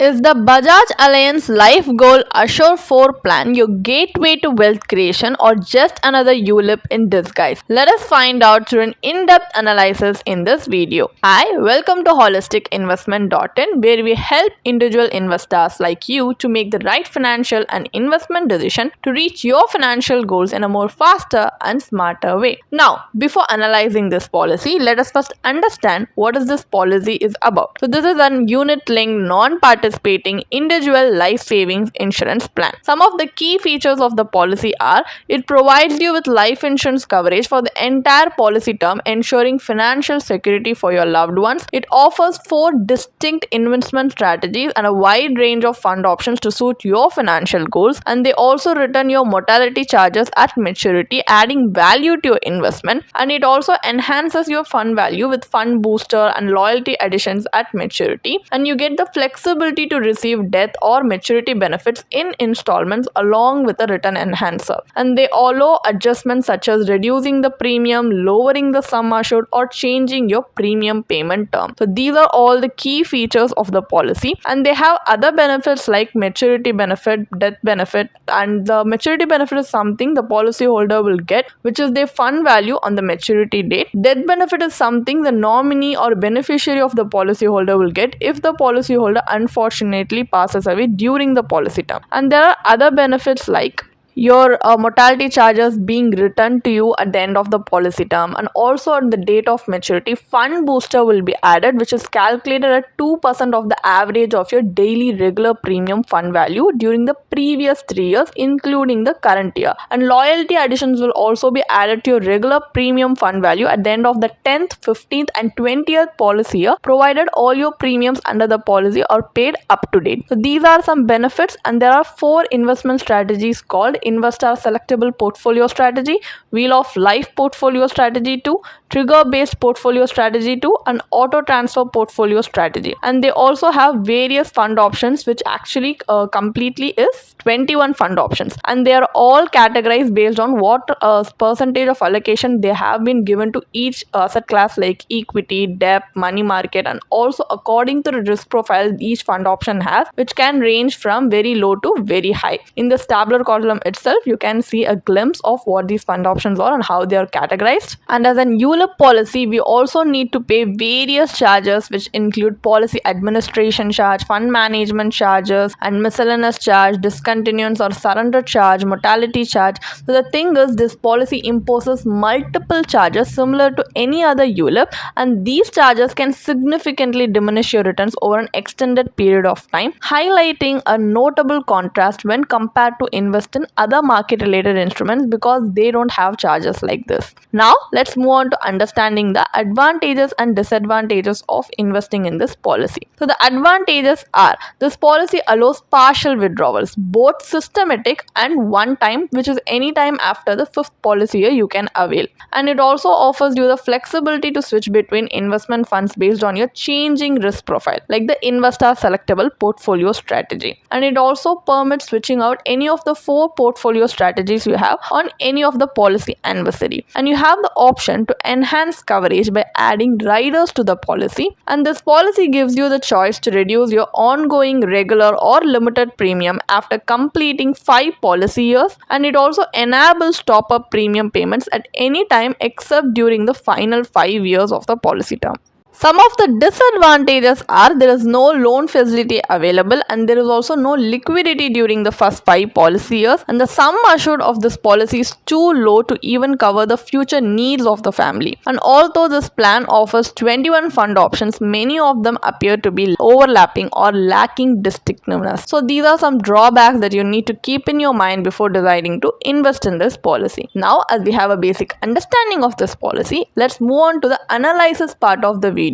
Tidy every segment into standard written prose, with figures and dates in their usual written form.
Is the Bajaj Allianz Life Goal Assure 4 plan your gateway to wealth creation or just another ULIP in disguise? Let us find out through an in-depth analysis in this video. Hi, welcome to holisticinvestment.in, where we help individual investors like you to make the right financial and investment decision to reach your financial goals in a more faster and smarter way. Now, before analyzing this policy, let us first understand what is this policy is about. So this is an unit-linked non-participating individual life savings insurance plan. Some of the key features of the policy are: it provides you with life insurance coverage for the entire policy term, ensuring financial security for your loved ones. It offers 4 distinct investment strategies and a wide range of fund options to suit your financial goals, and they also return your mortality charges at maturity, adding value to your investment. And it also enhances your fund value with fund booster and loyalty additions at maturity, and you get the flexibility to receive death or maturity benefits in installments along with a return enhancer. And they allow adjustments such as reducing the premium, lowering the sum assured, or changing your premium payment term. So these are all the key features of the policy, and they have other benefits like maturity benefit, death benefit. And the maturity benefit is something the policyholder will get, which is their fund value on the maturity date. Death benefit is something the nominee or beneficiary of the policyholder will get if the policyholder unfortunately passes away during the policy term. And there are other benefits like your mortality charges being returned to you at the end of the policy term, and also on the date of maturity, fund booster will be added, which is calculated at 2% of the average of your daily regular premium fund value during the previous 3 years, including the current year. And loyalty additions will also be added to your regular premium fund value at the end of the 10th, 15th and 20th policy year, provided all your premiums under the policy are paid up to date. So these are some benefits, and there are 4 investment strategies called Investor Selectable Portfolio Strategy, Wheel of Life Portfolio Strategy 2, Trigger Based Portfolio Strategy 2, and Auto Transfer Portfolio Strategy. And they also have various fund options, which actually completely is 21 fund options, and they are all categorized based on what percentage of allocation they have been given to each asset class like equity, debt, money market, and also according to the risk profile each fund option has, which can range from very low to very high. In this tabular column itself, you can see a glimpse of what these fund options are and how they are categorized. And as an ULIP policy, we also need to pay various charges, which include policy administration charge, fund management charges, and miscellaneous charge, discontinuance or surrender charge, mortality charge. So the thing is, this policy imposes multiple charges similar to any other ULIP, and these charges can significantly diminish your returns over an extended period of time, highlighting a notable contrast when compared to invest in other market related instruments because they don't have charges like this. Now let's move on to understanding the advantages and disadvantages of investing in this policy. So the advantages are: this policy allows partial withdrawals, both systematic and one time, which is any time after the 5th policy year you can avail. And it also offers you the flexibility to switch between investment funds based on your changing risk profile, like the Investor Selectable Portfolio Strategy. And it also permits switching out any of the 4 portfolio strategies you have on any of the policy anniversary. And you have the option to enhance coverage by adding riders to the policy, and this policy gives you the choice to reduce your ongoing regular or limited premium after completing 5 policy years, and it also enables top-up premium payments at any time except during the final 5 years of the policy term. Some of the disadvantages are: there is no loan facility available, and there is also no liquidity during the first 5 policy years, and the sum assured of this policy is too low to even cover the future needs of the family. And although this plan offers 21 fund options, many of them appear to be overlapping or lacking distinctiveness. So these are some drawbacks that you need to keep in your mind before deciding to invest in this policy. Now, as we have a basic understanding of this policy, let's move on to the analysis part of the video,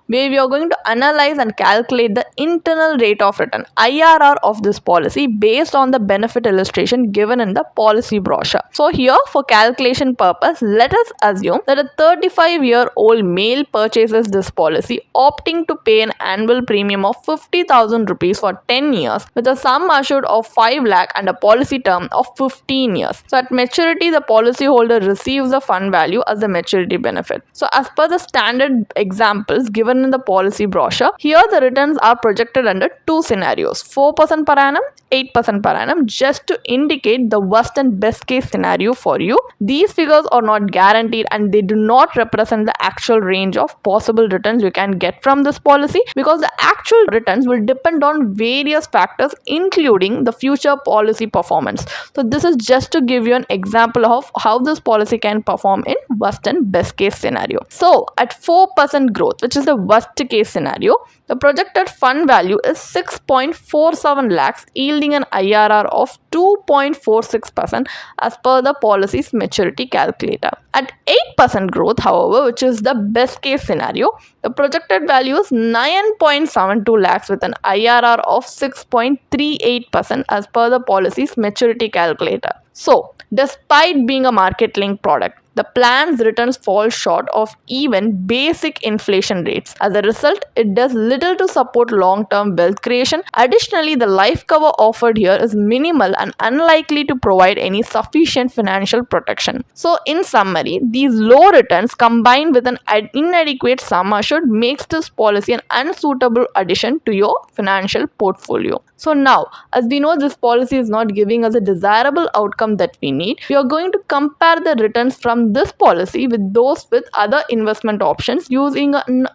where we are going to analyze and calculate the internal rate of return (IRR) of this policy based on the benefit illustration given in the policy brochure. So here, for calculation purpose, let us assume that a 35-year-old male purchases this policy, opting to pay an annual premium of 50,000 rupees for 10 years with a sum assured of 5 lakh and a policy term of 15 years. So at maturity, the policyholder receives the fund value as the maturity benefit. So as per the standard example examples given in the policy brochure. Here the returns are projected under two scenarios, 4% per annum, 8% per annum, just to indicate the worst and best case scenario for you. These figures are not guaranteed and they do not represent the actual range of possible returns you can get from this policy, because the actual returns will depend on various factors including the future policy performance. So this is just to give you an example of how this policy can perform in worst and best case scenario. So at 4% growth, which is the worst case scenario, the projected fund value is 6.47 lakhs, yielding an IRR of 2.46% as per the policy's maturity calculator. At 8% growth, however, which is the best case scenario, the projected value is 9.72 lakhs with an IRR of 6.38% as per the policy's maturity calculator. So, despite being a market-linked product, the plan's returns fall short of even basic inflation rates. As a result, it does little to support long-term wealth creation. Additionally, the life cover offered here is minimal and unlikely to provide any sufficient financial protection. So, in summary, these low returns combined with an inadequate sum assured makes this policy an unsuitable addition to your financial portfolio. So now, as we know this policy is not giving us a desirable outcome that we need, we are going to compare the returns from this policy with those with other investment options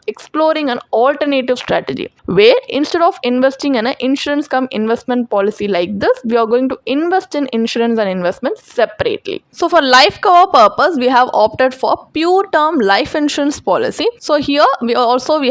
exploring an alternative strategy, where instead of investing in an insurance cum investment policy like this, we are going to invest in insurance and investment separately. So for life cover purpose, we have opted for pure term life insurance policy. So here we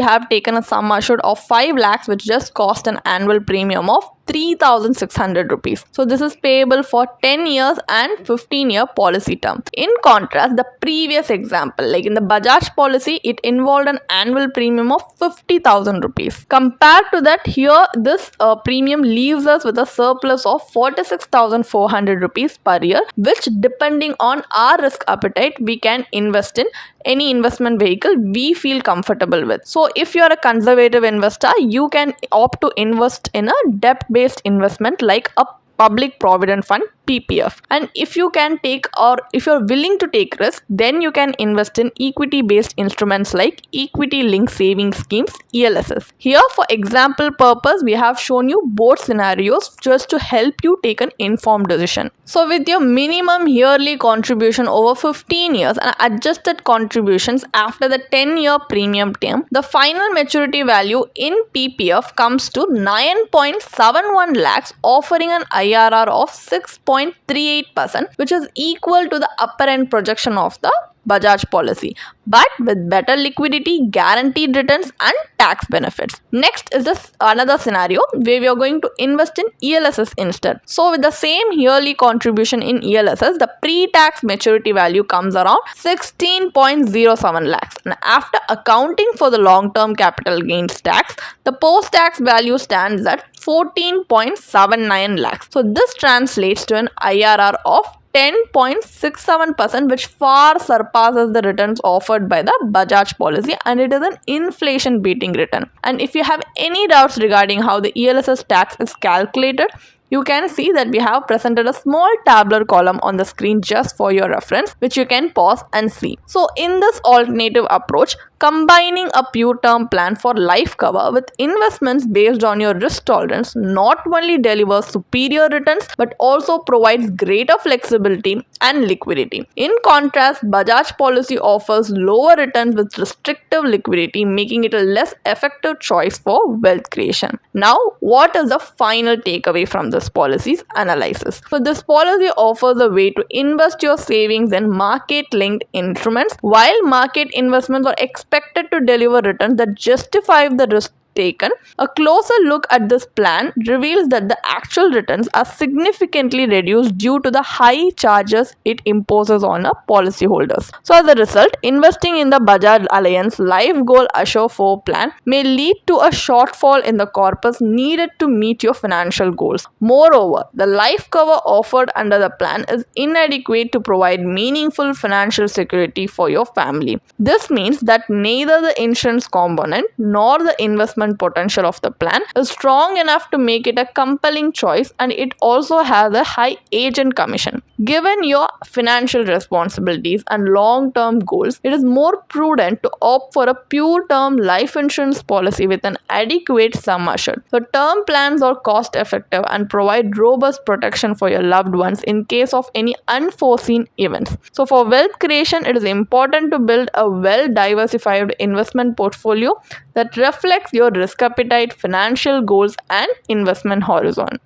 have taken a sum assured of 5 lakhs, which just cost an annual premium of 3,600 rupees. So this is payable for 10 years and 15-year policy term. In contrast, the previous example, like in the Bajaj policy, it involved an annual premium of 50,000 rupees. Compared to that, here this premium leaves us with a surplus of 46,400 rupees per year, which depending on our risk appetite, we can invest in any investment vehicle we feel comfortable with. So if you are a conservative investor, you can opt to invest in a debt-based investment like a public provident fund, PPF. And if you're willing to take risk, then you can invest in equity based instruments like equity linked savings schemes, ELSS. Here for example purpose, we have shown you both scenarios just to help you take an informed decision. So with your minimum yearly contribution over 15 years and adjusted contributions after the 10-year premium term, the final maturity value in PPF comes to 9.71 lakhs, offering an IRR of 6.38%, which is equal to the upper end projection of the Bajaj policy, but with better liquidity, guaranteed returns and tax benefits. Next is another scenario where we are going to invest in ELSS instead. So with the same yearly contribution in ELSS, the pre-tax maturity value comes around 16.07 lakhs. And after accounting for the long-term capital gains tax, the post-tax value stands at 14.79 lakhs. So this translates to an IRR of 10.67%, which far surpasses the returns offered by the Bajaj policy, and it is an inflation beating return. And if you have any doubts regarding how the ELSS tax is calculated, you can see that we have presented a small tabular column on the screen just for your reference, which you can pause and see. So in this alternative approach, combining a pure term plan for life cover with investments based on your risk tolerance not only delivers superior returns but also provides greater flexibility and liquidity. In contrast, Bajaj policy offers lower returns with restrictive liquidity, making it a less effective choice for wealth creation. Now, what is the final takeaway from this policy's analysis? So this policy offers a way to invest your savings in market-linked instruments, while market investments are expected to deliver returns that justify the risk taken. A closer look at this plan reveals that the actual returns are significantly reduced due to the high charges it imposes on policyholders. So as a result, investing in the Bajaj Allianz Life Goal Assure 4 plan may lead to a shortfall in the corpus needed to meet your financial goals. Moreover, the life cover offered under the plan is inadequate to provide meaningful financial security for your family. This means that neither the insurance component nor the investment potential of the plan is strong enough to make it a compelling choice, and it also has a high agent commission. Given your financial responsibilities and long term goals, it is more prudent to opt for a pure term life insurance policy with an adequate sum assured. So, term plans are cost effective and provide robust protection for your loved ones in case of any unforeseen events. So, for wealth creation, it is important to build a well diversified investment portfolio that reflects your risk appetite, financial goals, and investment horizon.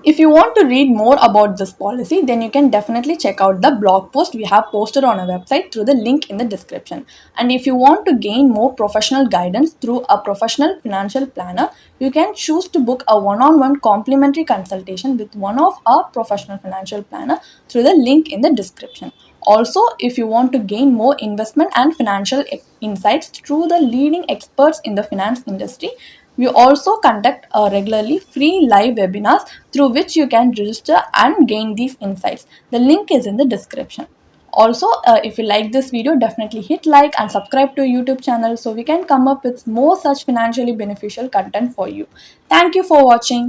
If you want to read more about this policy, then you can definitely check out the blog post we have posted on our website through the link in the description. And if you want to gain more professional guidance through a professional financial planner, you can choose to book a one-on-one complimentary consultation with one of our professional financial planner through the link in the description. Also, if you want to gain more investment and financial insights through the leading experts in the finance industry, we also conduct regularly free live webinars through which you can register and gain these insights. The link is in the description. Also, if you like this video, definitely hit like and subscribe to our YouTube channel so we can come up with more such financially beneficial content for you. Thank you for watching.